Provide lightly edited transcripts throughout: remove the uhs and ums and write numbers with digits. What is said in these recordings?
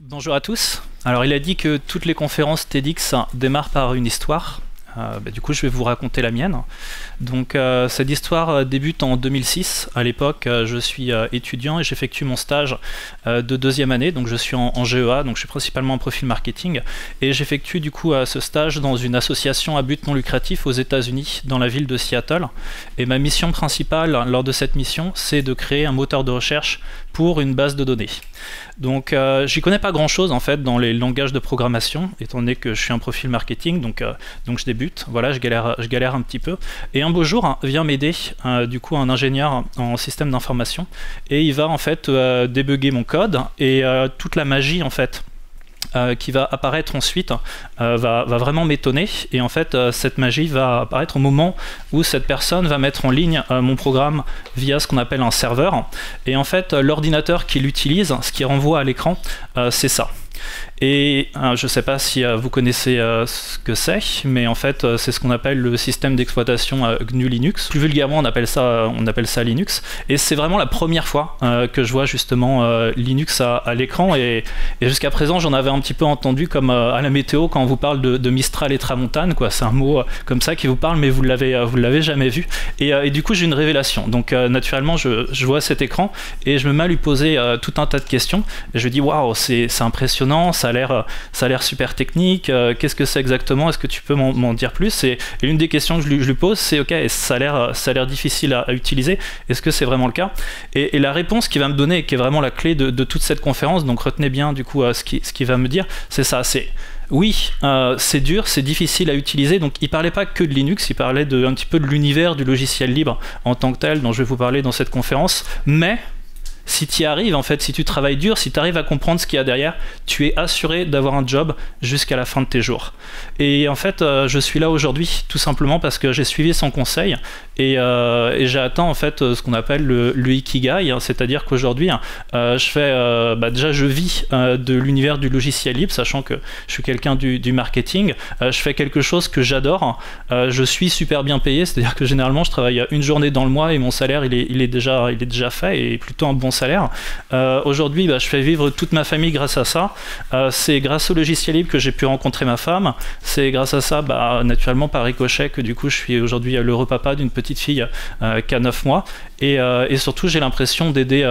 Bonjour à tous. Alors il a dit que toutes les conférences TEDx démarrent par une histoire. Du coup je vais vous raconter la mienne. Donc cette histoire débute en 2006. À l'époque je suis étudiant et j'effectue mon stage de deuxième année. Donc je suis en GEA, donc je suis principalement en profil marketing. Et j'effectue du coup ce stage dans une association à but non lucratif aux États-Unis, dans la ville de Seattle. Et ma mission principale lors de cette mission, c'est de créer un moteur de recherche pour une base de données. Donc j'y connais pas grand chose en fait dans les langages de programmation, étant donné que je suis un profil marketing, donc je débute, voilà, je galère un petit peu. Et un beau jour vient m'aider du coup un ingénieur en système d'information, et il va en fait débugger mon code, et toute la magie en fait qui va apparaître ensuite va vraiment m'étonner. Et en fait cette magie va apparaître au moment où cette personne va mettre en ligne mon programme via ce qu'on appelle un serveur, et en fait l'ordinateur qui l'utilise, ce qui renvoie à l'écran, c'est ça. Et je ne sais pas si vous connaissez ce que c'est, mais en fait c'est ce qu'on appelle le système d'exploitation GNU Linux. Plus vulgairement on appelle ça Linux, et c'est vraiment la première fois que je vois justement Linux à l'écran, et jusqu'à présent j'en avais un petit peu entendu comme à la météo quand on vous parle de Mistral et Tramontane, quoi. C'est un mot comme ça qui vous parle, mais vous l'avez jamais vu, et du coup j'ai une révélation. Donc naturellement je vois cet écran et je me mets à lui poser tout un tas de questions, et je lui dis waouh, c'est impressionnant, ça a l'air super technique, qu'est-ce que c'est exactement, est-ce que tu peux m'en dire plus? Et l'une des questions que je lui pose, c'est ok, ça a l'air difficile à utiliser, est-ce que c'est vraiment le cas? Et la réponse qu'il va me donner, qui est vraiment la clé de toute cette conférence, donc retenez bien du coup ce qu'il va me dire, c'est ça, c'est oui, c'est dur, c'est difficile à utiliser. Donc il parlait pas que de Linux, il parlait un petit peu de l'univers du logiciel libre en tant que tel, dont je vais vous parler dans cette conférence, mais si tu y arrives, en fait, si tu travailles dur, si tu arrives à comprendre ce qu'il y a derrière, tu es assuré d'avoir un job jusqu'à la fin de tes jours. Et en fait, je suis là aujourd'hui tout simplement parce que j'ai suivi son conseil, et j'ai atteint en fait ce qu'on appelle le Ikigai, c'est-à-dire qu'aujourd'hui, déjà je vis de l'univers du logiciel libre, sachant que je suis quelqu'un du marketing, je fais quelque chose que j'adore, je suis super bien payé, c'est-à-dire que généralement je travaille une journée dans le mois et mon salaire il est déjà fait, et plutôt un bon salaire. Aujourd'hui je fais vivre toute ma famille grâce à ça, c'est grâce au logiciel libre que j'ai pu rencontrer ma femme, c'est grâce à ça naturellement par ricochet que du coup je suis aujourd'hui l'heureux papa d'une petite fille qui a 9 mois, et surtout j'ai l'impression d'aider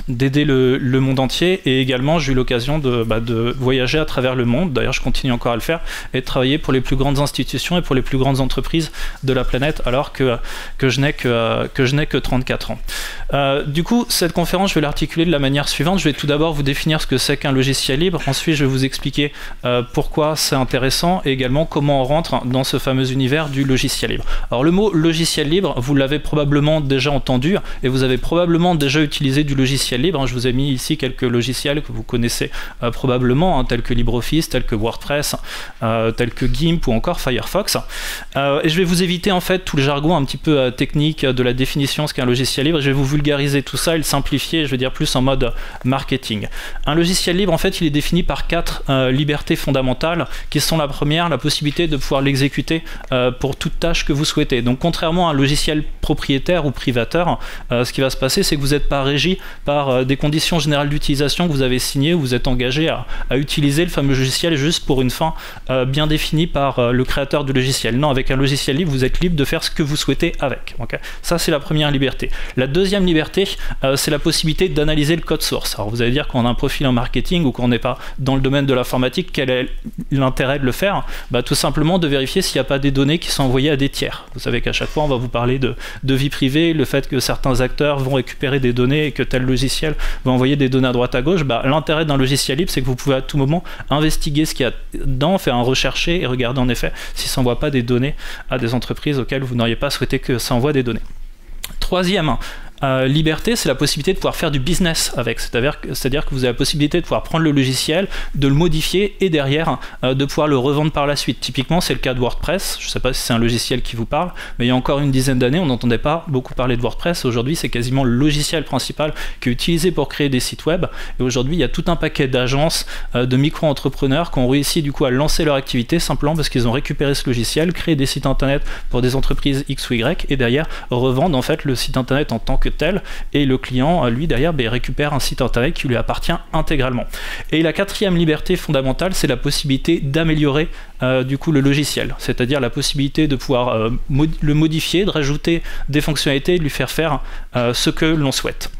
le monde entier, et également j'ai eu l'occasion de voyager à travers le monde. D'ailleurs je continue encore à le faire, et de travailler pour les plus grandes institutions et pour les plus grandes entreprises de la planète, alors que je n'ai que 34 ans. Du coup cette conférence je vais l'articuler de la manière suivante. Je vais tout d'abord vous définir ce que c'est qu'un logiciel libre, ensuite je vais vous expliquer pourquoi c'est intéressant, et également comment on rentre dans ce fameux univers du logiciel libre. Alors le mot logiciel libre, vous l'avez probablement déjà entendu, et vous avez probablement déjà utilisé du logiciel libre. Je vous ai mis ici quelques logiciels que vous connaissez probablement, tels que LibreOffice, tels que WordPress, tels que GIMP ou encore Firefox. Et je vais vous éviter en fait tout le jargon un petit peu technique de la définition de ce qu'est un logiciel libre. Je vais vous vulgariser tout ça et le simplifier, je vais dire plus en mode marketing. Un logiciel libre en fait il est défini par 4 libertés fondamentales, qui sont la première, la possibilité de pouvoir l'exécuter pour toute tâche que vous souhaitez. Donc contrairement à un logiciel propriétaire ou privateur, ce qui va se passer c'est que vous n'êtes pas régi par des conditions générales d'utilisation que vous avez signées, où vous êtes engagé à utiliser le fameux logiciel juste pour une fin bien définie par le créateur du logiciel. Non, avec un logiciel libre, vous êtes libre de faire ce que vous souhaitez avec. Okay, ça, c'est la première liberté. La deuxième liberté, c'est la possibilité d'analyser le code source. Alors, vous allez dire qu'on a un profil en marketing ou qu'on n'est pas dans le domaine de l'informatique, quel est l'intérêt de le faire? Tout simplement de vérifier s'il n'y a pas des données qui sont envoyées à des tiers. Vous savez qu'à chaque fois, on va vous parler de vie privée, le fait que certains acteurs vont récupérer des données et que tel logiciel va envoyer des données à droite à gauche. L'intérêt d'un logiciel libre, c'est que vous pouvez à tout moment investiguer ce qu'il y a dedans, faire un rechercher et regarder en effet si ça n'envoie pas des données à des entreprises auxquelles vous n'auriez pas souhaité que ça envoie des données. Troisième liberté, c'est la possibilité de pouvoir faire du business avec, c'est-à-dire que vous avez la possibilité de pouvoir prendre le logiciel, de le modifier, et derrière de pouvoir le revendre par la suite. Typiquement c'est le cas de WordPress. Je ne sais pas si c'est un logiciel qui vous parle, mais il y a encore une dizaine d'années on n'entendait pas beaucoup parler de WordPress. Aujourd'hui c'est quasiment le logiciel principal qui est utilisé pour créer des sites web, et aujourd'hui il y a tout un paquet d'agences, de micro-entrepreneurs qui ont réussi du coup à lancer leur activité simplement parce qu'ils ont récupéré ce logiciel, créé des sites internet pour des entreprises X ou Y, et derrière revendent en fait le site internet en tant que que tel, et le client, lui, derrière, il récupère un site internet qui lui appartient intégralement. Et la quatrième liberté fondamentale, c'est la possibilité d'améliorer du coup le logiciel, c'est-à-dire la possibilité de pouvoir le modifier, de rajouter des fonctionnalités et de lui faire faire ce que l'on souhaite.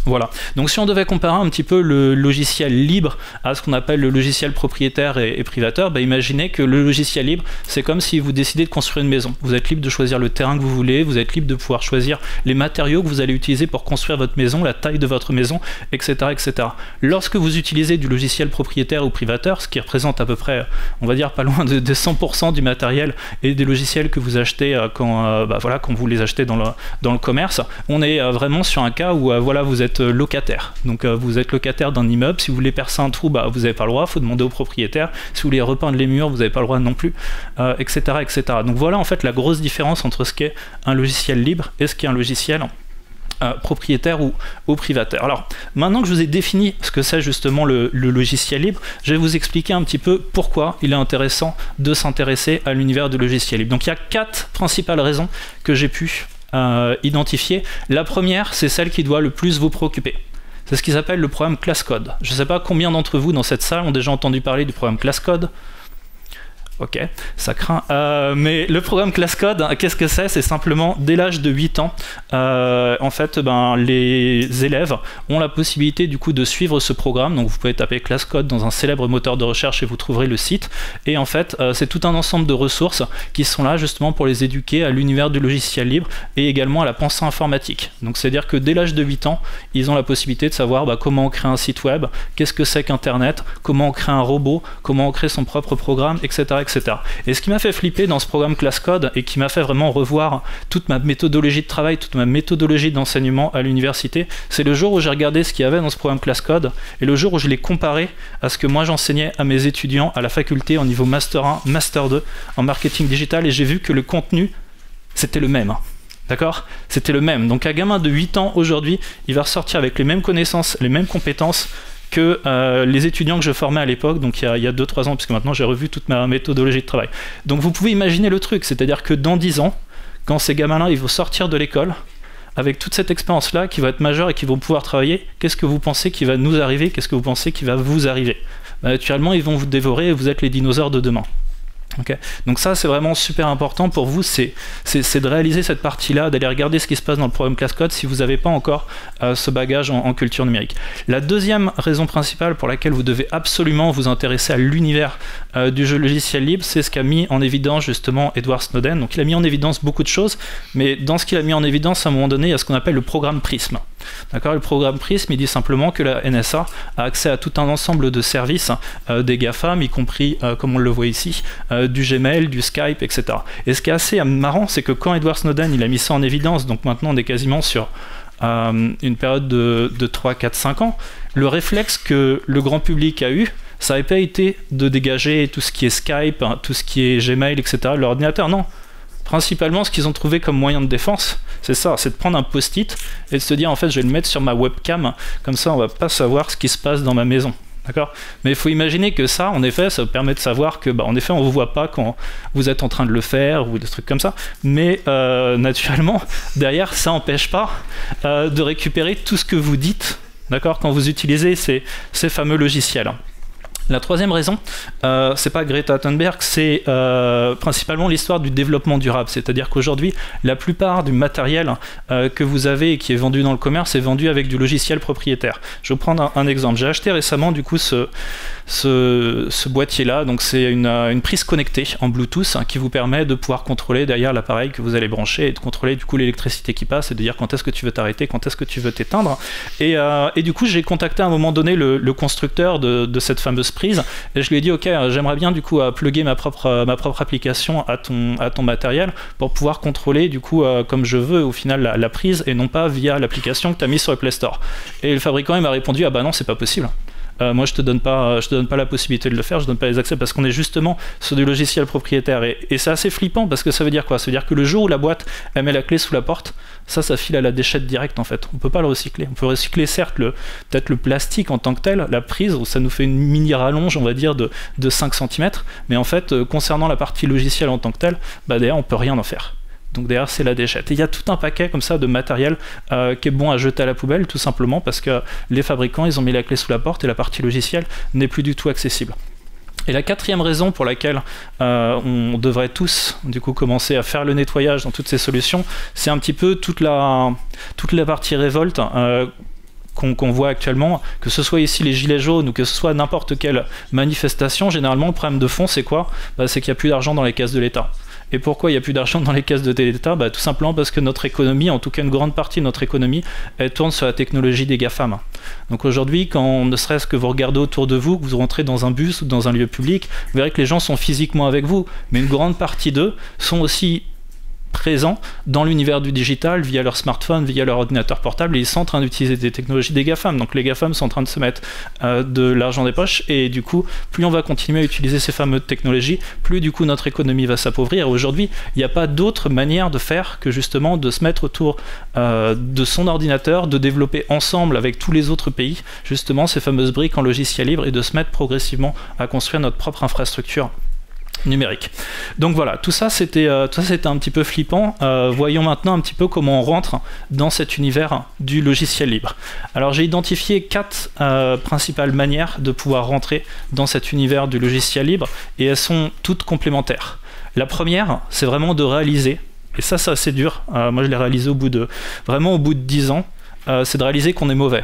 Voilà, donc si on devait comparer un petit peu le logiciel libre à ce qu'on appelle le logiciel propriétaire et privateur, imaginez que le logiciel libre, c'est comme si vous décidez de construire une maison. Vous êtes libre de choisir le terrain que vous voulez, vous êtes libre de pouvoir choisir les matériaux que vous allez utiliser pour construire votre maison, la taille de votre maison, etc. etc. Lorsque vous utilisez du logiciel propriétaire ou privateur, ce qui représente à peu près, on va dire, pas loin de 100% du matériel et des logiciels que vous achetez quand vous les achetez dans le commerce, on est vraiment sur un cas où vous êtes locataire. Donc vous êtes locataire d'un immeuble, si vous voulez percer un trou, vous n'avez pas le droit, il faut demander au propriétaire, si vous voulez repeindre les murs, vous n'avez pas le droit non plus, etc., etc. Donc voilà en fait la grosse différence entre ce qu'est un logiciel libre et ce qu'est un logiciel propriétaire ou privateur. Alors maintenant que je vous ai défini ce que c'est justement le logiciel libre, je vais vous expliquer un petit peu pourquoi il est intéressant de s'intéresser à l'univers du logiciel libre. Donc il y a 4 principales raisons que j'ai pu identifier. La première, c'est celle qui doit le plus vous préoccuper. C'est ce qu'ils appellent le programme ClassCode. Je ne sais pas combien d'entre vous dans cette salle ont déjà entendu parler du programme ClassCode. Ok, ça craint. Mais le programme ClassCode, qu'est-ce que c'est? C'est simplement, dès l'âge de 8 ans, en fait, les élèves ont la possibilité du coup de suivre ce programme. Donc vous pouvez taper ClassCode dans un célèbre moteur de recherche et vous trouverez le site. Et en fait, c'est tout un ensemble de ressources qui sont là justement pour les éduquer à l'univers du logiciel libre et également à la pensée informatique. Donc c'est-à-dire que dès l'âge de 8 ans, ils ont la possibilité de savoir comment on crée un site web, qu'est-ce que c'est qu'Internet, comment on crée un robot, comment on crée son propre programme, etc. etc. Et ce qui m'a fait flipper dans ce programme ClassCode et qui m'a fait vraiment revoir toute ma méthodologie de travail, toute ma méthodologie d'enseignement à l'université, c'est le jour où j'ai regardé ce qu'il y avait dans ce programme ClassCode et le jour où je l'ai comparé à ce que moi j'enseignais à mes étudiants à la faculté en niveau Master 1, Master 2 en marketing digital, et j'ai vu que le contenu c'était le même. D'accord? C'était le même. Donc un gamin de 8 ans aujourd'hui, il va ressortir avec les mêmes connaissances, les mêmes compétences que les étudiants que je formais à l'époque, donc il y a 2-3 ans, puisque maintenant j'ai revu toute ma méthodologie de travail. Donc vous pouvez imaginer le truc, c'est-à-dire que dans 10 ans, quand ces gamins-là ils vont sortir de l'école, avec toute cette expérience-là, qui va être majeure et qui vont pouvoir travailler, qu'est-ce que vous pensez qui va nous arriver? Qu'est-ce que vous pensez qui va vous arriver? Naturellement, ils vont vous dévorer et vous êtes les dinosaures de demain. Okay. Donc ça c'est vraiment super important pour vous, c'est de réaliser cette partie-là, d'aller regarder ce qui se passe dans le programme ClassCode si vous n'avez pas encore ce bagage en culture numérique. La deuxième raison principale pour laquelle vous devez absolument vous intéresser à l'univers du jeu logiciel libre, c'est ce qu'a mis en évidence justement Edward Snowden. Donc il a mis en évidence beaucoup de choses, mais dans ce qu'il a mis en évidence à un moment donné, il y a ce qu'on appelle le programme Prism. D'accord, le programme Prism, il dit simplement que la NSA a accès à tout un ensemble de services des GAFAM, y compris, comme on le voit ici, du Gmail, du Skype, etc. Et ce qui est assez marrant, c'est que quand Edward Snowden il a mis ça en évidence, donc maintenant on est quasiment sur une période de 3, 4, 5 ans, le réflexe que le grand public a eu, ça n'avait pas été de dégager tout ce qui est Skype, tout ce qui est Gmail, etc. de l'ordinateur, non. Principalement, ce qu'ils ont trouvé comme moyen de défense, c'est ça, c'est de prendre un post-it et de se dire en fait je vais le mettre sur ma webcam, comme ça on va pas savoir ce qui se passe dans ma maison. D'accord? Mais il faut imaginer que ça, en effet, ça permet de savoir que, en effet, on ne vous voit pas quand vous êtes en train de le faire ou des trucs comme ça. Mais naturellement, derrière, ça n'empêche pas de récupérer tout ce que vous dites, d'accord, quand vous utilisez ces fameux logiciels. La troisième raison, c'est pas Greta Thunberg, c'est principalement l'histoire du développement durable. C'est-à-dire qu'aujourd'hui, la plupart du matériel que vous avez et qui est vendu dans le commerce est vendu avec du logiciel propriétaire. Je vais vous prendre un exemple. J'ai acheté récemment du coup ce boîtier-là. Donc c'est une prise connectée en Bluetooth qui vous permet de pouvoir contrôler derrière l'appareil que vous allez brancher et de contrôler du coup l'électricité qui passe et de dire quand est-ce que tu veux t'arrêter, quand est-ce que tu veux t'éteindre. Et du coup, j'ai contacté à un moment donné le constructeur de cette fameuse prise et je lui ai dit ok, j'aimerais bien du coup plugger ma propre application à ton matériel pour pouvoir contrôler du coup comme je veux au final la prise et non pas via l'application que tu as mis sur le Play Store. Et le fabricant il m'a répondu ah bah non c'est pas possible. Moi je te donne pas la possibilité de le faire, je donne pas les accès parce qu'on est justement sur du logiciel propriétaire et c'est assez flippant parce que ça veut dire quoi? Ça veut dire que le jour où la boîte elle met la clé sous la porte, ça file à la déchette directe en fait. On peut pas le recycler. On peut recycler certes peut-être le plastique en tant que tel, la prise où ça nous fait une mini rallonge on va dire de 5 cm, mais en fait concernant la partie logicielle en tant que telle, d'ailleurs on peut rien en faire. Donc derrière, c'est la déchette. Et il y a tout un paquet comme ça de matériel qui est bon à jeter à la poubelle, tout simplement parce que les fabricants, ils ont mis la clé sous la porte et la partie logicielle n'est plus du tout accessible. Et la quatrième raison pour laquelle on devrait tous du coup commencer à faire le nettoyage dans toutes ces solutions, c'est un petit peu toute la partie révolte qu'on voit actuellement, que ce soit ici les gilets jaunes ou que ce soit n'importe quelle manifestation. Généralement, le problème de fond, c'est quoi? C'est qu'il n'y a plus d'argent dans les caisses de l'État. Et pourquoi il n'y a plus d'argent dans les caisses de l'État? Tout simplement parce que notre économie, en tout cas une grande partie de notre économie, elle tourne sur la technologie des GAFAM. Donc aujourd'hui, quand ne serait-ce que vous regardez autour de vous, que vous rentrez dans un bus ou dans un lieu public, vous verrez que les gens sont physiquement avec vous, mais une grande partie d'eux sont aussi présents dans l'univers du digital via leur smartphone, via leur ordinateur portable, et ils sont en train d'utiliser des technologies des GAFAM. Donc les GAFAM sont en train de se mettre de l'argent des poches, et du coup, plus on va continuer à utiliser ces fameuses technologies, plus du coup notre économie va s'appauvrir. Aujourd'hui, il n'y a pas d'autre manière de faire que justement de se mettre autour de son ordinateur, de développer ensemble avec tous les autres pays, justement ces fameuses briques en logiciel libre, et de se mettre progressivement à construire notre propre infrastructure numérique. Donc voilà, tout ça c'était un petit peu flippant. Voyons maintenant un petit peu comment on rentre dans cet univers du logiciel libre. Alors j'ai identifié 4 principales manières de pouvoir rentrer dans cet univers du logiciel libre, et elles sont toutes complémentaires. La première, c'est vraiment de réaliser, et ça c'est assez dur, moi je l'ai réalisé au bout de 10 ans, c'est de réaliser qu'on est mauvais.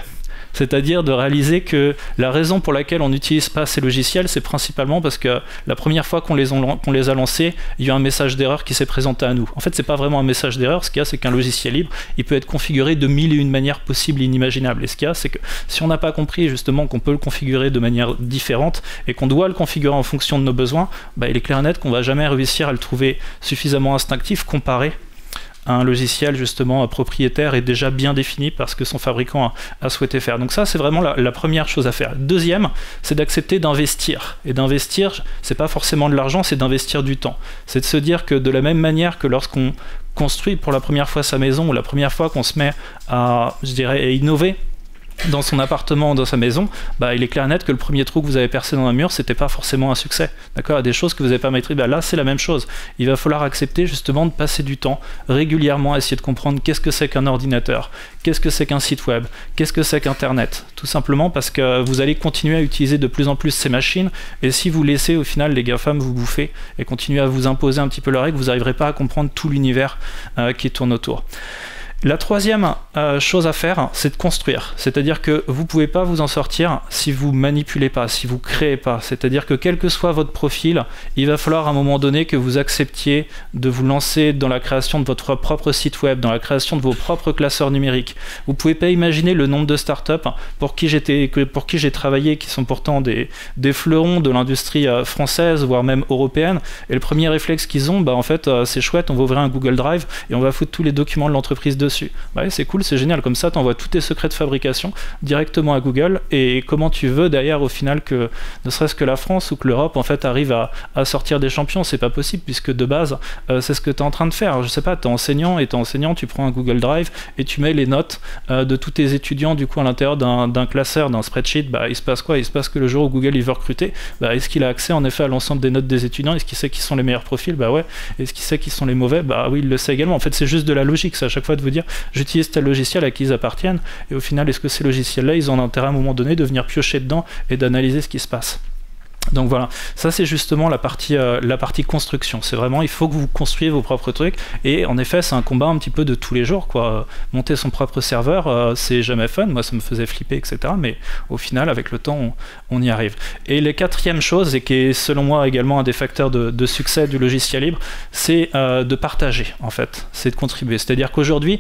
C'est-à-dire de réaliser que la raison pour laquelle on n'utilise pas ces logiciels, c'est principalement parce que la première fois qu'on les a lancés, il y a eu un message d'erreur qui s'est présenté à nous. En fait, c'est pas vraiment un message d'erreur. Ce qu'il y a, c'est qu'un logiciel libre, il peut être configuré de 1001 manières possibles et inimaginables. Et ce qu'il y a, c'est que si on n'a pas compris justement qu'on peut le configurer de manière différente et qu'on doit le configurer en fonction de nos besoins, il est clair et net qu'on va jamais réussir à le trouver suffisamment instinctif comparé un logiciel justement propriétaire et déjà bien défini parce que son fabricant a souhaité faire. Donc ça, c'est vraiment la première chose à faire. Deuxième, c'est d'accepter d'investir. Et d'investir, c'est pas forcément de l'argent, c'est d'investir du temps. C'est de se dire que de la même manière que lorsqu'on construit pour la première fois sa maison, ou la première fois qu'on se met à, je dirais, à innover dans son appartement ou dans sa maison, il est clair et net que le premier trou que vous avez percé dans un mur, c'était pas forcément un succès. D'accord? Il y a des choses que vous n'avez pas maîtrisées. Là, c'est la même chose. Il va falloir accepter justement de passer du temps régulièrement à essayer de comprendre qu'est-ce que c'est qu'un ordinateur, qu'est-ce que c'est qu'un site web, qu'est-ce que c'est qu'Internet. Tout simplement parce que vous allez continuer à utiliser de plus en plus ces machines, et si vous laissez au final les GAFAM vous bouffer et continuer à vous imposer un petit peu leurs règles, vous n'arriverez pas à comprendre tout l'univers qui tourne autour. La troisième chose à faire, c'est de construire. C'est-à-dire que vous ne pouvez pas vous en sortir si vous manipulez pas, si vous créez pas. C'est-à-dire que quel que soit votre profil, il va falloir à un moment donné que vous acceptiez de vous lancer dans la création de votre propre site web, dans la création de vos propres classeurs numériques. Vous ne pouvez pas imaginer le nombre de startups pour qui j'ai travaillé, qui sont pourtant des fleurons de l'industrie française, voire même européenne. Et le premier réflexe qu'ils ont, en fait, c'est chouette, on va ouvrir un Google Drive et on va foutre tous les documents de l'entreprise dessus. Ouais, c'est cool, c'est génial, comme ça tu envoies tous tes secrets de fabrication directement à Google, et comment tu veux derrière au final que ne serait-ce que la France ou que l'Europe en fait arrive à sortir des champions? C'est pas possible, puisque de base c'est ce que tu es en train de faire. Alors, je sais pas, tu es enseignant, tu prends un Google Drive et tu mets les notes de tous tes étudiants du coup à l'intérieur d'un classeur, d'un spreadsheet. Il se passe quoi? Il se passe que le jour où Google il veut recruter, est-ce qu'il a accès en effet à l'ensemble des notes des étudiants? Est-ce qu'il sait qui sont les meilleurs profils? Ouais. Est-ce qu'il sait qui sont les mauvais? Oui, il le sait également. En fait, c'est juste de la logique, c'est à chaque fois de vous dire j'utilise tel logiciel à qui ils appartiennent, et au final, est-ce que ces logiciels-là, ils ont intérêt à un moment donné de venir piocher dedans et d'analyser ce qui se passe? Donc voilà, ça c'est justement la partie construction. C'est vraiment, il faut que vous construiez vos propres trucs, et en effet c'est un combat un petit peu de tous les jours, quoi. Monter son propre serveur, c'est jamais fun, moi ça me faisait flipper, etc. Mais au final avec le temps on y arrive. Et la quatrième chose, et qui est selon moi également un des facteurs de succès du logiciel libre, c'est de partager en fait, c'est de contribuer. C'est-à-dire qu'aujourd'hui,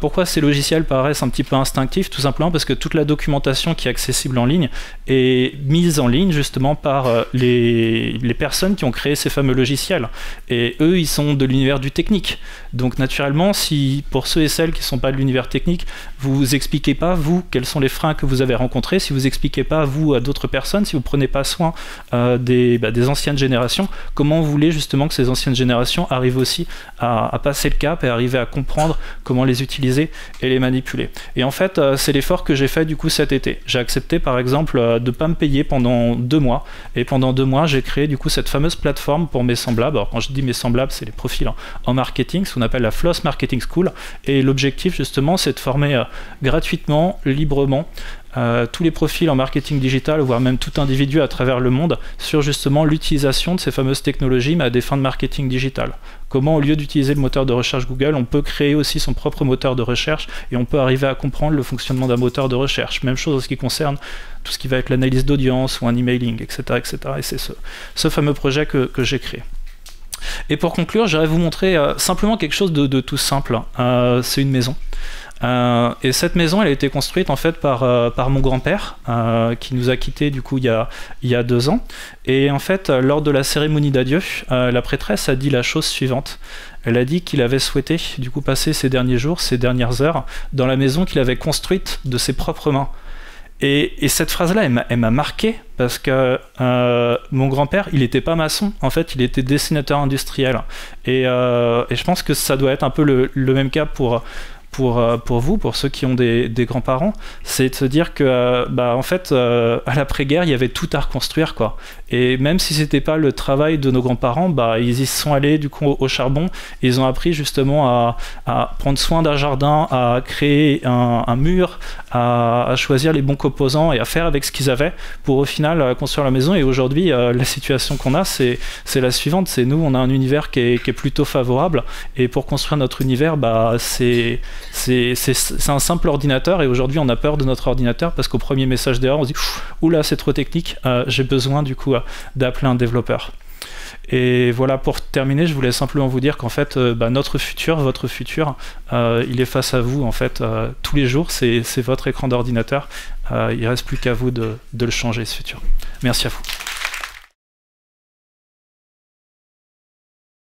pourquoi ces logiciels paraissent un petit peu instinctifs? Tout simplement parce que toute la documentation qui est accessible en ligne est mise en ligne justement par les personnes qui ont créé ces fameux logiciels, et eux ils sont de l'univers du technique. Donc naturellement, si pour ceux et celles qui ne sont pas de l'univers technique, vous expliquez pas vous quels sont les freins que vous avez rencontrés, si vous expliquez pas vous à d'autres personnes, si vous prenez pas soin des anciennes générations, comment vous voulez justement que ces anciennes générations arrivent aussi à passer le cap et arriver à comprendre comment les utiliser et les manipuler? Et en fait c'est l'effort que j'ai fait du coup cet été. J'ai accepté par exemple de pas me payer pendant 2 mois Et pendant 2 mois, j'ai créé du coup cette fameuse plateforme pour mes semblables. Alors quand je dis mes semblables, c'est les profils en marketing, ce qu'on appelle la Floss Marketing School. Et l'objectif justement, c'est de former gratuitement, librement, tous les profils en marketing digital, voire même tout individu à travers le monde, sur justement l'utilisation de ces fameuses technologies, mais à des fins de marketing digital. Comment, au lieu d'utiliser le moteur de recherche Google, on peut créer aussi son propre moteur de recherche et on peut arriver à comprendre le fonctionnement d'un moteur de recherche. Même chose en ce qui concerne tout ce qui va être l'analyse d'audience ou un emailing, etc. etc. Et c'est ce fameux projet que j'ai créé. Et pour conclure, j'aimerais vous montrer simplement quelque chose de tout simple. C'est une maison. Et cette maison, elle a été construite en fait par mon grand-père, qui nous a quittés du coup il y a 2 ans. Et en fait, lors de la cérémonie d'adieu, la prêtresse a dit la chose suivante. Elle a dit qu'il avait souhaité du coup passer ses derniers jours, ses dernières heures, dans la maison qu'il avait construite de ses propres mains. Et cette phrase-là, elle m'a marqué parce que mon grand-père, il n'était pas maçon, en fait, il était dessinateur industriel. Et je pense que ça doit être un peu le même cas pour vous, pour ceux qui ont des grands-parents, c'est de se dire que en fait, à l'après-guerre, il y avait tout à reconstruire, quoi. Et même si c'était pas le travail de nos grands-parents, ils y sont allés du coup au charbon, et ils ont appris justement à prendre soin d'un jardin, à créer un mur, à choisir les bons composants et à faire avec ce qu'ils avaient pour au final construire la maison. Et aujourd'hui, la situation qu'on a, c'est la suivante, c'est nous, on a un univers qui est plutôt favorable, et pour construire notre univers, c'est un simple ordinateur, et aujourd'hui on a peur de notre ordinateur parce qu'au premier message d'erreur on se dit oula, c'est trop technique, j'ai besoin du coup d'appeler un développeur. Et voilà, pour terminer, je voulais simplement vous dire qu'en fait notre futur, votre futur, il est face à vous en fait tous les jours, c'est votre écran d'ordinateur, il ne reste plus qu'à vous de le changer, ce futur. Merci à vous.